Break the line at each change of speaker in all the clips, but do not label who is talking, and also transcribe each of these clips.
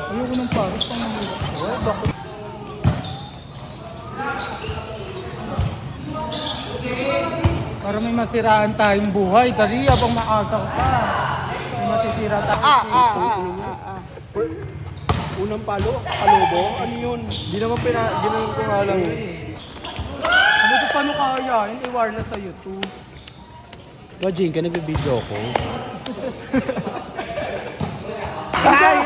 Ayoko ng paros. Para may masiraan tayong buhay. Dali, abang maaga ka. May masisira tayo.
Unang palo, kalobo, ano yun? Di naman ginanon ko nga lang.
Ano ito paano kaya? Hindi wireless sa YouTube.
Wajin ka, nag-video ko.
Ay!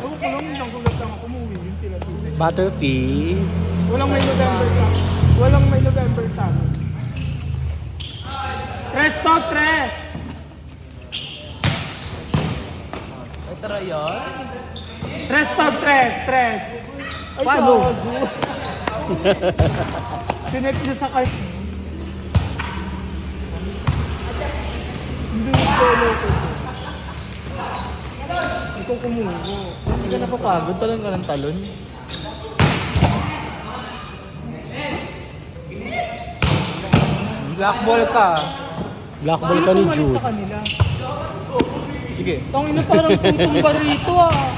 Ewan ko lang, isang gulat lang ako. Umuwi yun sila dito.
Butterfly.
Walang may November sa amin. Walang may November sa amin. Tres, stop, tres!
Ay, tara yan.
Tres, stop, tres, tres! Ay,
Paano?
gago. Connect niya sa cart. Hindi ko loko. Ikaw kumuho.
Hindi ka napapagod, talon ka ng talon. Black ball ka.
Black ball ka ni
Sino pumalit
Jude.
sa kanila?
Sige.
Tangina parang putong barito ah.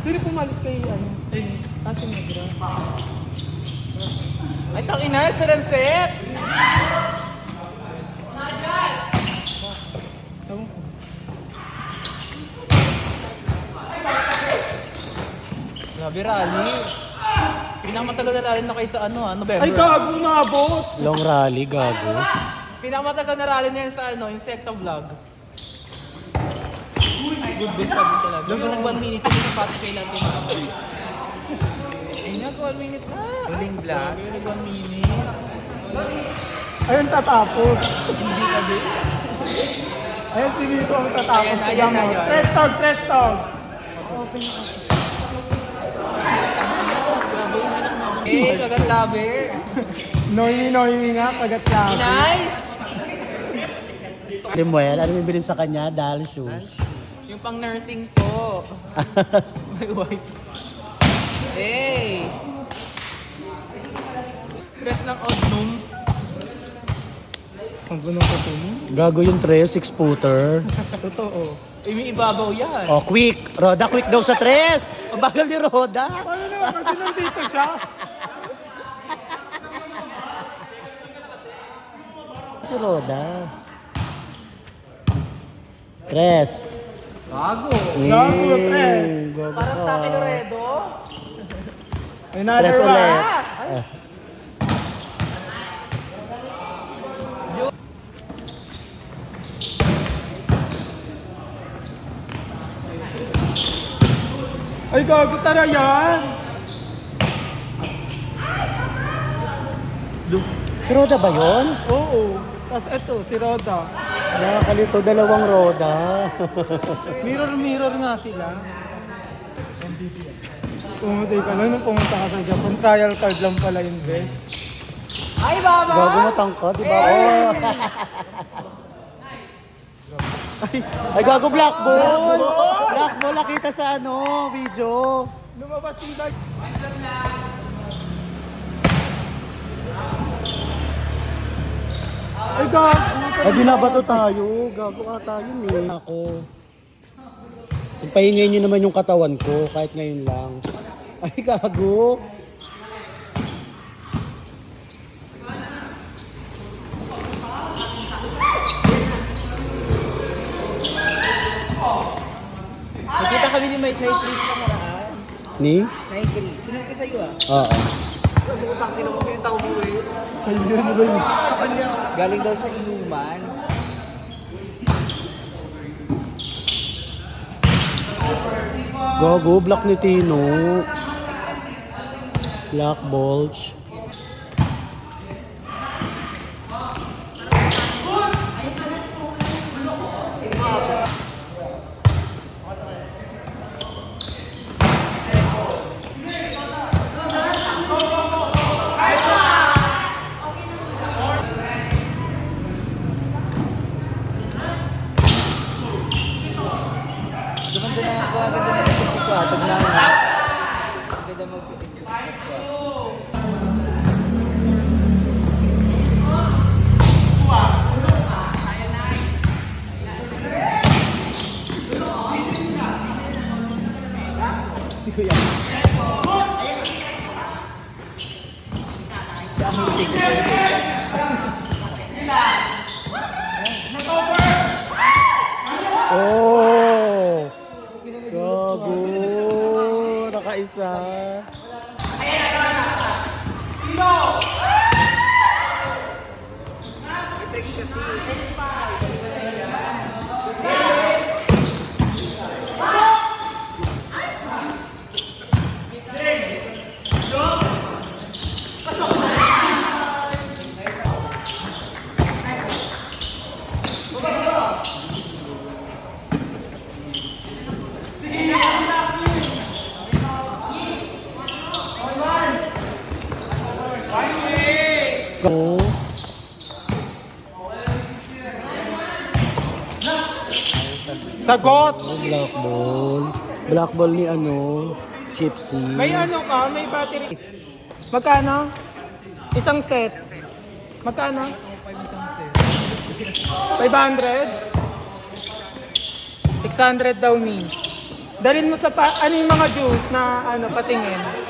Sino pumalit kay ano? Kasi negra.
Ay, tangina, set.
Ewan ko.
Grabe, rally. Pinakamatagal na rally na kayo sa ano, November.
Ay gago, umabot!
Long rally, gago.
Pinakamatagal na rally na yan sa Insecta Vlog. Good pa din talaga. Yung nag 1 minute yung sa pati kailan din. Ay, nag 1 minute na. Huling vlog. Nag 1 minute.
Ayun tatapos.
Hindi ka din.
Ayun si Nico ang tatapos.
Ayan,
Tignan mo.
ayan.
Tres tog, tres tog.
Eh, kagat labi.
Noy nga, kagat labi.
Nice!
Limuel, ano yung bilhin sa kanya? Dahil shoes.
Yung pang nursing po. May white. Hey! Stress ng Odnum.
Ang gunong ko ito mo.
Gago yung 6-footer.
Totoo.
Eh, may ibabaw yan.
Oh, quick! Roda, quick daw sa 3! Ang bagal ni Roda!
Paano naman kasi nandito siya?
Si Roda. 3.
Bago.
Gago, tres.
Gago
Parang
ka.
Taki Loredo.
Another
3
one.
ulit.
Ay gago, tara yan.
Si Roda ba yun?
Oo. Tapos eto, si Roda.
Nakakalito, 2 Roda.
Mirror nga sila. Pumunta ka lang nung pumunta ka sa Japan. Trial card lang pala yung best.
Ay, baba!
Gago matangkad, di ba? Oh. Ay, gago black ball! Black ball, nakita sa video.
Lumabas yung bag. Ay gago.
Ay, binabato tayo. Gago ka tayo eh. Ako. Pahingay niyo naman yung katawan ko kahit ngayon lang. Ay, gago.
Nakita kami ni Mike Night Chris nakaraan.
Ni?
Night Chris. Sinang ka sa'yo ah?
Oo.
Putang ina mo yung tao mo eh.
Sa iyo na ba yun?
Sa kanya, galing daw sa inuman.
Gago, black ni Tino. Black bulge.
Ganda na mag-squat. Ganda mag-squat.
Oh! Gago! Nakaisa. Go.
Sagot!
Black ball. Black ball ni ano, Chipsy.
May ano ka? May battery. Magkano? Isang set. Magkano? 500? 600 daw ni. Dalhin mo sa ano yung mga juice na ano patingin.